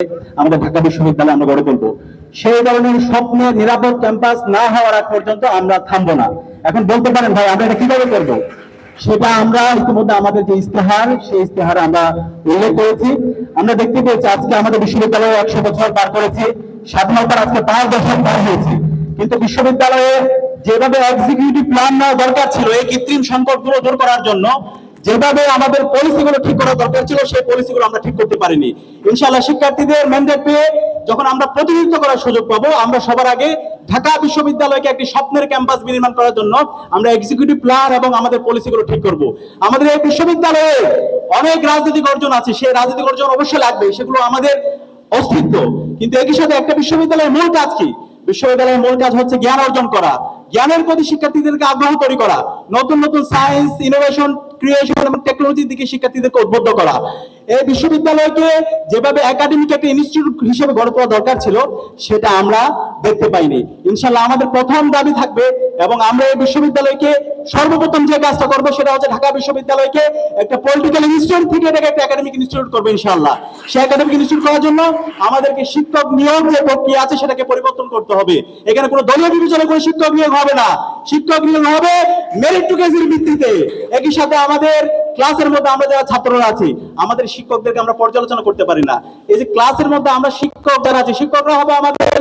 আমাদের ঢাকা বিশ্ববিদ্যালয় আমরা গড়ে তুলবো। সেই ধরনের স্বপ্নের নিরাপদ ক্যাম্পাস না হওয়ার আগ পর্যন্ত আমরা থামবো না। এখন বলতে পারেন ভাই আমরা এটা কিভাবে করবো, সেটা আমরা ইতিমধ্যে আমাদের যে ইস্তেহার, সেই ইস্তেহারে আমরা উল্লেখ করেছি। আমরা দেখতে পেয়েছি আজকে আমাদের বিশ্ববিদ্যালয়ে 100 বছর পার করেছি, স্বাধীনতার আজকে 5 দশক পার হয়েছে, কিন্তু বিশ্ববিদ্যালয়ে যেভাবে এক্সিকিউটিভ প্ল্যান নেওয়া দরকার ছিল এই কৃত্রিম সংকটগুলো দূর করার জন্য, যেভাবে আমাদের পলিসিগুলো ঠিক করা দরকার ছিল সেই পলিসিগুলো আমরা ঠিক করতে পারিনি। ইনশাআল্লাহ শিক্ষার্থীদের ম্যান্ডেট পেয়ে যখন আমরা প্রতিনিধিত্ব করার সুযোগ পাবো, আমরা সবার আগে ঢাকা বিশ্ববিদ্যালয়কে একটি স্বপ্নের ক্যাম্পাস নির্মাণ করার জন্য আমরা এক্সিকিউটিভ প্ল্যান এবং আমাদের পলিসিগুলো ঠিক করব। আমাদের এই বিশ্ববিদ্যালয়ে অনেক রাজনৈতিক অর্জন আছে, সেই রাজনৈতিক অর্জন অবশ্যই লাগবে, সেগুলো আমাদের অস্তিত্ব। কিন্তু একই সাথে একটা বিশ্ববিদ্যালয়ের মূল কাজ কি? বিশ্ববিদ্যালয়ের মূল কাজ হচ্ছে জ্ঞান অর্জন করা, জ্ঞানের প্রতি শিক্ষার্থীদেরকে আগ্রহ তৈরি করা, নতুন নতুন সায়েন্স, ইনোভেশন, ক্রিয়েশন এবং টেকনোলজির দিকে শিক্ষার্থীদেরকে উদ্বুদ্ধ করা। এই বিশ্ববিদ্যালয়কে যেভাবে একাডেমিক একটা ইনস্টিটিউট হিসেবে গড়ে তোলা দরকার ছিল, সেটা আমরা দেখতে পাইনি। ইনশাআল্লাহ আমাদের প্রথম দাবি থাকবে, এবং আমরা এই বিশ্ববিদ্যালয়কে সর্বপ্রথম যে কাজটা করবো সেটা হচ্ছে ঢাকা বিশ্ববিদ্যালয়কে একটা পলিটিক্যাল ইনস্টিটিউট থেকে এটাকে একটা একাডেমিক ইনস্টিটিউট করবো ইনশাআল্লাহ। সেই একাডেমিক ইনস্টিটিউট করার জন্য আমাদেরকে শিক্ষক নিয়োগ যে প্রক্রিয়া আছে সেটাকে পরিবর্তন করতে হবে। এখানে কোনো দলীয় বিবেচনা করে শিক্ষক নিয়োগ হবে না, শিক্ষক নিয়োগ হবে মেরিটোক্রেসির ভিত্তিতে। একই সাথে আমাদের ক্লাসের মধ্যে আমরা যারা ছাত্ররা আছি, আমাদের শিক্ষকদেরকে আমরা পর্যালোচনা করতে পারি না। এই যে ক্লাসের মধ্যে আমরা শিক্ষক যারা আছে, শিক্ষকরা হবে আমাদের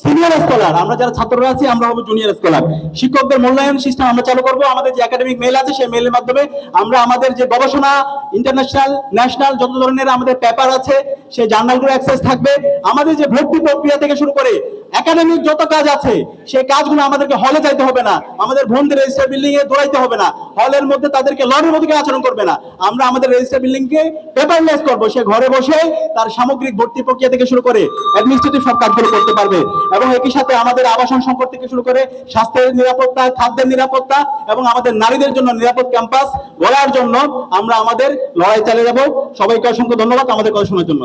সিনিয়র স্কলার, আমরা যারা ছাত্ররা আছি আমরা হবো জুনিয়র স্কলার। শিক্ষকদের মূল্যায়ন সিস্টেম আমরা চালু করবো। আমাদের যে একাডেমিক মেল আছে সেই মেলের মাধ্যমে আমরা আমাদের যে গবেষণা, ইন্টারন্যাশনাল, ন্যাশনাল যত ধরনের আমাদের পেপার আছে সেই জার্নালগুলো অ্যাক্সেস থাকবে। আমাদের যে ভর্তি প্রক্রিয়া থেকে শুরু করে একাডেমিক যত কাজ আছে সেই কাজগুলো আমাদেরকে হলে যাইতে হবে না, আমাদের বন্ধুদের রেজিস্টার বিল্ডিং এ দৌড়াইতে হবে না, হলের মধ্যে তাদেরকে লরের মধ্যে আচরণ করবে না। আমরা আমাদের রেজিস্টার বিল্ডিং কে পেপারলেস করবো, সে ঘরে বসে তার সামগ্রিক ভর্তি প্রক্রিয়া থেকে শুরু করে অ্যাডমিনিস্ট্রেটিভ সব কাজগুলো করতে পারবে। এবং একই সাথে আমাদের আবাসন সংকট থেকে শুরু করে স্বাস্থ্যের নিরাপত্তা, খাদ্যের নিরাপত্তা এবং আমাদের নারীদের জন্য নিরাপদ ক্যাম্পাস গড়ার জন্য আমরা আমাদের লড়াই চালিয়ে যাব। সবাইকে অসংখ্য ধন্যবাদ আমাদের কথা শোনার জন্য।